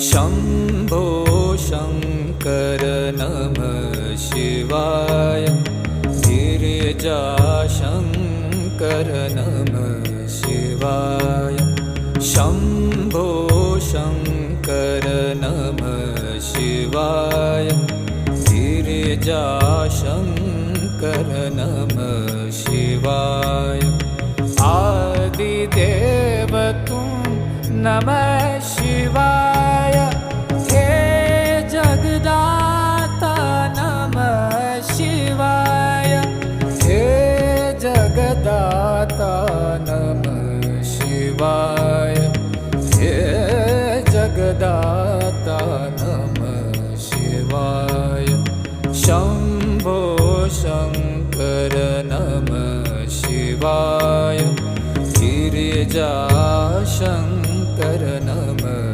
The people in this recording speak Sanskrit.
शम्भो शङ्कर नमः शिवाय गिरिजाशङ्कर नमः शिवाय शम्भो शङ्कर नमः शिवाय गिरिजाशङ्कर नमः शिवाय आदिदेव तुम नमः